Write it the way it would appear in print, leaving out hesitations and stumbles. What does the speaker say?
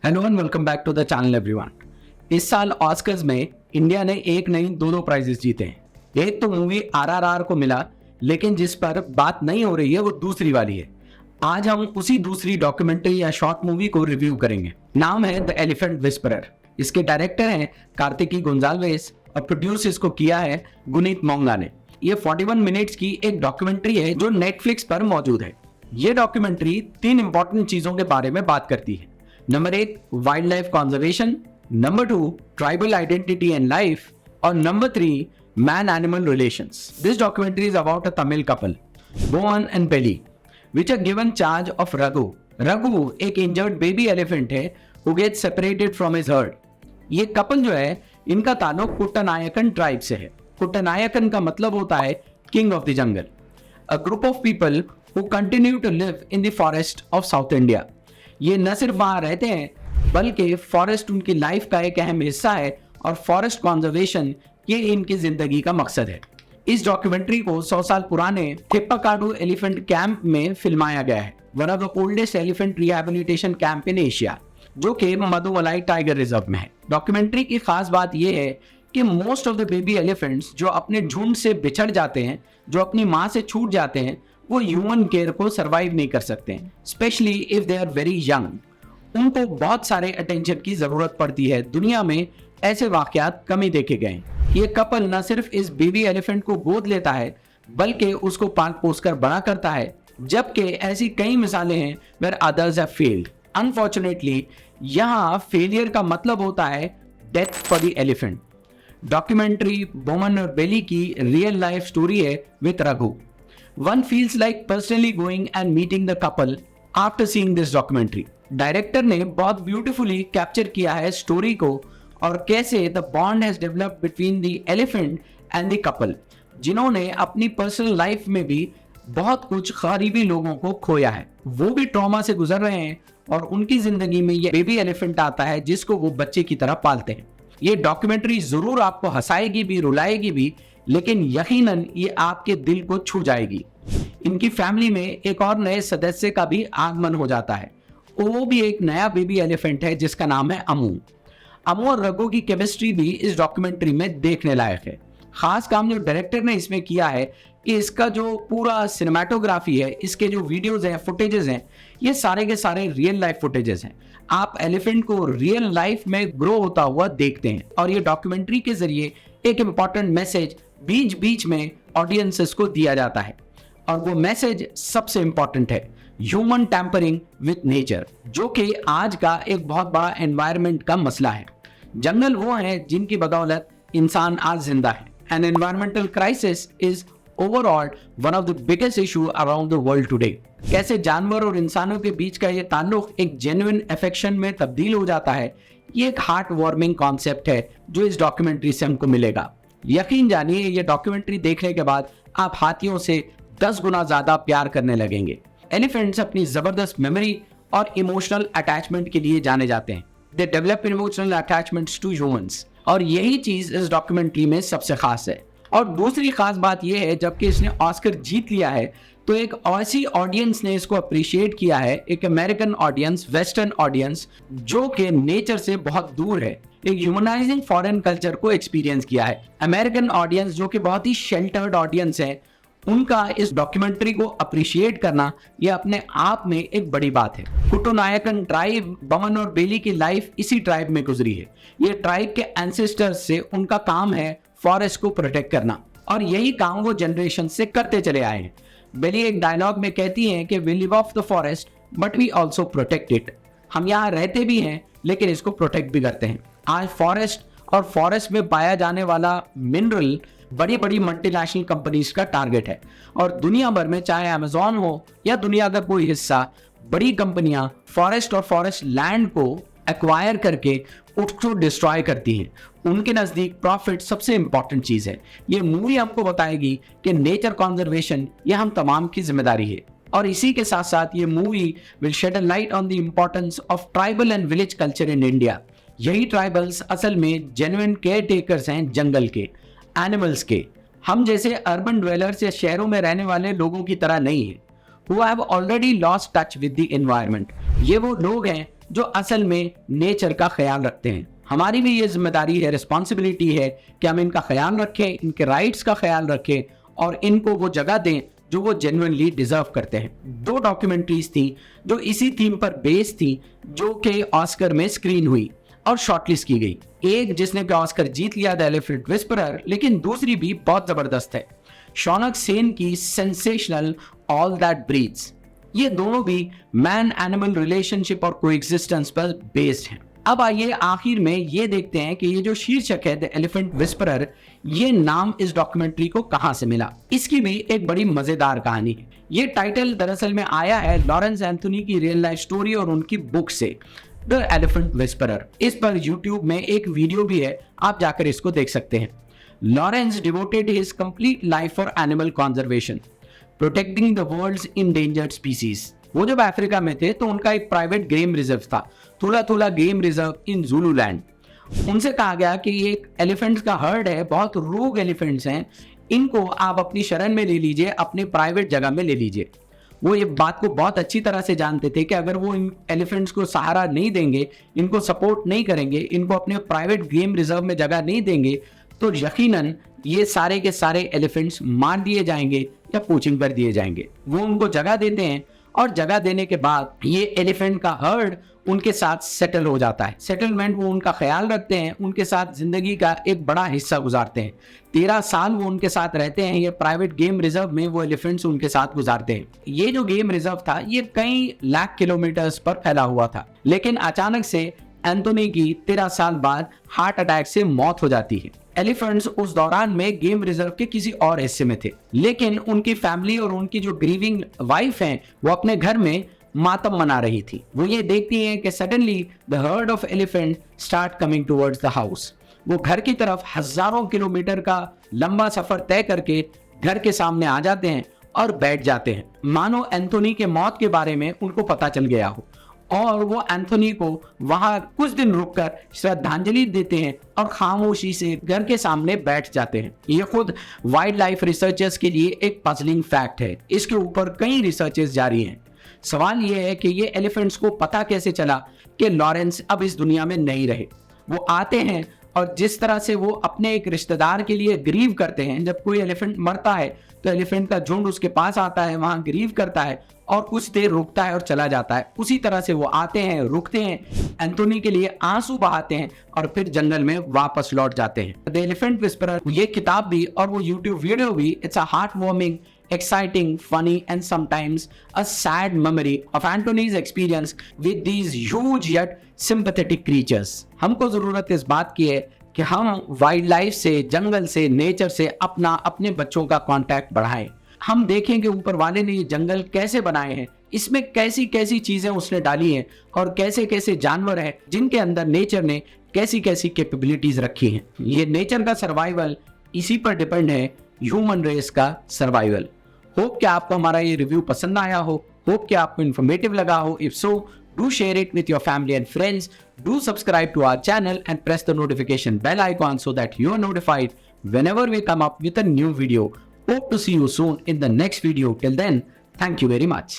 Hello and welcome back to the channel everyone. इस साल Oscars में इंडिया ने एक नहीं दो प्राइजेस जीते हैं। एक तो मूवी आरआरआर को मिला, लेकिन जिस पर बात नहीं हो रही है वो दूसरी वाली है। आज हम उसी दूसरी डॉक्यूमेंट्री या शॉर्ट मूवी को रिव्यू करेंगे। नाम है द एलिफेंट विस्परर। इसके डायरेक्टर हैं कार्तिकी गोंजाल्वेस और प्रोड्यूस इसको किया है गुनीत मोंगा ने। ये 41 मिनट्स की एक डॉक्यूमेंट्री है जो नेटफ्लिक्स पर मौजूद है। ये डॉक्यूमेंट्री 3 इंपॉर्टेंट चीजों के बारे में बात करती है। Number 1 wild life conservation, number 2 tribal identity and life, और number 3 man animal relations. This documentary is about a Tamil couple Bomman and Bellie which are given charge of Raghu. Raghu एक इंजर्ड बेबी एलिफेंट है who gets separated from his herd. ये कपल जो है इनका ताल्लुक कुट्टनायकन tribe से है। कुट्टनायकन का मतलब होता है king of the jungle. A group of people who continue to live in the forest of South India. ये न सिर्फ वहाँ रहते हैं बल्कि फॉरेस्ट उनकी लाइफ का एक अहम हिस्सा है और फॉरेस्ट कंजर्वेशन ये इनकी जिंदगी का मकसद है। इस डॉक्यूमेंट्री को 100 साल पुराने थिप्पाकाडू एलिफेंट कैंप में फिल्माया गया है, one of the oldest elephant rehabilitation camp in Asia, जो कि मधुमलाई टाइगर रिजर्व में है। डॉक्यूमेंट्री की खास बात यह है कि most of the baby elephants जो अपने झुंड से बिछड़ जाते हैं, जो अपनी माँ से छूट जाते हैं, वो ह्यूमन केयर को सरवाइव नहीं कर सकते हैं, specially if they are very young. उनको बहुत सारे अटेंशन की जरूरत पड़ती है। दुनिया में ऐसे वाकयात कम ही देखे गए। ये कपल न सिर्फ इस बेबी एलिफेंट को गोद लेता है बल्कि उसको पाल पोस कर बड़ा करता है, जबकि ऐसी कई मिसालें हैं where others have failed. Unfortunately यहाँ फेलियर का मतलब होता है death for the elephant. Documentary Bomman और बेली की रियल लाइफ स्टोरी है with Raghu. One feels like personally going and meeting the couple after seeing this documentary. Director ने बहुत ब्यूटीफुली कैप्चर किया है स्टोरी को और कैसे the bond has developed between the elephant and the couple, जिन्होंने अपनी पर्सनल लाइफ में भी बहुत कुछ करीबी लोगों को खोया है। वो भी ट्रॉमा से गुजर रहे हैं और उनकी जिंदगी में ये बेबी एलिफेंट आता है जिसको वो बच्चे की तरह पालते हैं। ये डॉक्यूमेंट्री जरूर आपको हंसाएगी भी, रुलाएगी भी, लेकिन यकीनन ये आपके दिल को छू जाएगी। इनकी फैमिली में एक और नए सदस्य का भी आगमन हो जाता है। वो भी एक नया बेबी एलिफेंट है जिसका नाम है अमू। अमू और रघु की केमिस्ट्री भी इस डॉक्यूमेंट्री में देखने लायक है। खास काम जो डायरेक्टर ने इसमें किया है कि इसका जो पूरा सिनेमाटोग्राफी है, इसके जो वीडियोज हैं, फुटेजेस हैं, ये सारे के सारे रियल लाइफ फुटेजेस हैं। आप एलिफेंट को रियल लाइफ में ग्रो होता हुआ देखते हैं और ये डॉक्यूमेंट्री के जरिए एक इम्पॉर्टेंट मैसेज बीच बीच में ऑडियंसेस को दिया जाता है, और वो मैसेज सबसे इंपॉर्टेंट है ह्यूमन टैम्परिंग विद नेचर, जो कि आज का एक बहुत बड़ा एनवायरनमेंट का मसला है। जंगल वो है जिनकी बदौलत इंसान आज जिंदा है। N environmental crisis is overall one of the biggest issue around the world today. कैसे जानवर और इंसानों के बीच का ये ताल्लुक एक जेन्युइन अफेक्शन में तब्दील हो जाता है, ये एक हार्ट वार्मिंग कॉन्सेप्ट है जो इस डॉक्यूमेंट्री से हमको मिलेगा। यकीन जानिए ये डॉक्यूमेंट्री देखने के बाद आप हाथियों से 10 गुना ज्यादा प्यार करने लगेंगे। एलिफेंट्स अपनी जबरदस्त मेमोरी और इमोशनल अटैचमेंट के लिए जाने जाते हैं। They develop emotional attachments to humans, और यही चीज इस डॉक्यूमेंट्री में सबसे खास है। और दूसरी खास बात यह है, जबकि इसने ऑस्कर जीत लिया है तो एक ऐसी ऑडियंस ने इसको अप्रिशिएट किया है, एक अमेरिकन ऑडियंस, वेस्टर्न ऑडियंस, जो कि नेचर से बहुत दूर है, एक ह्यूमनाइजिंग फॉरेन कल्चर को एक्सपीरियंस किया है। अमेरिकन ऑडियंस जो कि बहुत ही शेल्टर्ड ऑडियंस है, उनका इस डॉक्यूमेंट्री को अप्रिशिएट करना यह अपने आप में एक बड़ी बात है। कुट्टनायकन ट्राइब, बमन और बेली की लाइफ इसी ट्राइब में गुजरी है। ये ट्राइब के एंसेस्टर्स से उनका काम है फॉरेस्ट को प्रोटेक्ट करना, और यही काम वो जनरेशन से करते चले आए हैं। बेली एक डायलॉग में कहती हैं कि we live of the forest but we also protect it. हम यहाँ रहते भी हैं लेकिन इसको प्रोटेक्ट भी करते हैं। आज फॉरेस्ट और फॉरेस्ट में पाया जाने वाला मिनरल बड़ी बड़ी मल्टीनेशनल कंपनीज का टारगेट है, और दुनिया भर में चाहे अमेज़न हो या दुनिया का कोई हिस्सा, बड़ी कंपनियां फॉरेस्ट और फॉरेस्ट लैंड को एक्वायर करके उसको डिस्ट्रॉय करती हैं। उनके नज़दीक प्रॉफिट सबसे इंपॉर्टेंट चीज़ है। ये मूवी हमको बताएगी कि नेचर कंजर्वेशन ये हम तमाम की जिम्मेदारी है, और इसी के साथ साथ ये movie will shed a light on the importance of tribal and village culture in India. यही ट्राइबल्स असल में जेन्युइन केयर टेकर्स हैं जंगल के, एनिमल्स के। हम जैसे अर्बन ड्वेलर्स या शहरों में रहने वाले लोगों की तरह नहीं है, who have already lost touch with the environment। ये वो लोग हैं जो असल में नेचर का ख्याल रखते हैं। हमारी भी ये जिम्मेदारी है, रिस्पॉन्सिबिलिटी है कि हम इनका ख्याल रखें, इनके राइट्स का ख्याल रखें और इनको वो जगह दें जो वो जेन्युइनली डिजर्व करते हैं। 2 डॉक्यूमेंट्रीज थी जो इसी थीम पर बेस्ड थी, जो कि ऑस्कर में स्क्रीन हुई और शॉर्टलिस्ट की गई। एक जिसने कि ऑस्कर जीत लिया, द एलिफेंट विस्परर, लेकिन दूसरी भी बहुत जबरदस्त है, शौनक सेन की सेंसेशनल ऑल दैट ब्रीथ्स। ये दोनों भी मैन एनिमल रिलेशनशिप और कोएग्जिस्टेंस पर बेस्ड हैं। अब आइए आखिर में ये देखते हैं कि ये जो शीर्षक है द एलिफेंट विस्परर, ये नाम इस डॉक्यूमेंट्री को कहां से मिला। इसकी भी एक बड़ी मजेदार कहानी है। ये टाइटल दरअसल में आया है लॉरेंस एंथोनी की रियल लाइफ स्टोरी और उनकी बुक से, द एलिफेंट विस्परर। इस पर यूट्यूब में एक वीडियो भी है, आप जाकर इसको देख सकते हैं। Lawrence devoted his complete life for animal conservation, protecting the world's endangered species. वो जब अफ्रीका में थे तो उनका एक प्राइवेट गेम रिजर्व था, थोला थोला गेम रिजर्व इन ज़ुलूलैंड। उनसे कहा गया कि ये एक एलिफेंट्स का हर्ड है, बहुत रोग एलिफेंट्स हैं, इनको आप अपनी शरण में ले लीजिए, अपने प्राइवेट जगह में ले लीजिए। वो ये बात को बहुत अच्छी तरह से जानते थे कि अगर वो इन एलिफेंट्स को सहारा नहीं देंगे, इनको सपोर्ट नहीं करेंगे, इनको अपने प्राइवेट गेम रिजर्व में जगह नहीं देंगे, तो यकीनन ये सारे के सारे एलिफेंट्स मार दिए जाएंगे या पोचिंग पर दिए जाएंगे। वो उनको जगह देते हैं और जगह देने के बाद ये एलिफेंट का हर्ड उनके साथ सेटल हो जाता है। सेटलमेंट, वो उनका ख्याल रखते हैं, उनके साथ जिंदगी का एक बड़ा हिस्सा गुजारते हैं। 13 साल वो उनके साथ रहते हैं। ये प्राइवेट गेम रिजर्व में वो एलिफेंट्स उनके साथ गुजारते हैं। ये जो गेम रिजर्व था ये कई लाख किलोमीटर्स पर फैला हुआ था, लेकिन अचानक से एंथोनी की 13 साल बाद हार्ट अटैक से मौत हो जाती है। एलिफेंट्स उस दौरान में गेम रिजर्व के किसी और हिस्से में थे, लेकिन उनकी फैमिली और उनकी जो ग्रीविंग वाइफ हैं वो अपने घर में मातम मना रही थी। वो ये देखती हैं कि suddenly the heard of elephant start coming towards the house. वो घर की तरफ हजारों किलोमीटर का लंबा सफर तय करके घर के सामने आ जाते हैं और बैठ जाते हैं, मानो एंथोनी के मौत के बारे में उनको पता चल गया हो। और वो एंथोनी को वहां कुछ दिन रुककर श्रद्धांजलि देते हैं और खामोशी से घर के सामने बैठ जाते हैं। ये खुद वाइल्ड लाइफ रिसर्चर्स के लिए एक पजलिंग फैक्ट है। इसके ऊपर कई रिसर्चेस जारी हैं। सवाल ये है कि ये एलिफेंट्स को पता कैसे चला कि लॉरेंस अब इस दुनिया में नहीं रहे। वो आते हैं और जिस तरह से वो अपने एक रिश्तेदार के लिए ग्रीव करते हैं, जब कोई एलिफेंट मरता है तो एलिफेंट का झुंड उसके पास आता है, वहां ग्रीव करता है और कुछ देर रुकता है और चला जाता है। उसी तरह से वो आते हैं, रुकते हैं, एंथोनी के लिए आंसू बहाते हैं और फिर जंगल में वापस लौट जाते हैं। द एलिफेंट विस्परर, ये किताब भी और वो यूट्यूब वीडियो भी, it's a heart warming, exciting, funny and sometimes a sad memory of Anthony's experience with these huge yet sympathetic creatures. हमको जरूरत इस बात की है कि हम वाइल्ड लाइफ से, जंगल से, नेचर से अपने बच्चों का कांटेक्ट बढ़ाएं। हम देखें कि ऊपर वाले ने ये जंगल कैसे बनाए हैं, इसमें कैसी कैसी चीजें उसने डाली हैं और कैसे कैसे जानवर हैं जिनके अंदर नेचर ने कैसी कैसी कैपेबिलिटीज रखी हैं। ये नेचर का सर्वाइवल इसी पर डिपेंड है, ह्यूमन रेस का सर्वाइवल। होप कि आपको हमारा ये रिव्यू पसंद आया हो, होप कि आपको इन्फॉर्मेटिव लगा हो। If so, do share it with your family and friends. Do subscribe to our channel and press the notification bell icon so that you are notified whenever we come up with a new video. Hope to see you soon in the next video. Till then, thank you very much.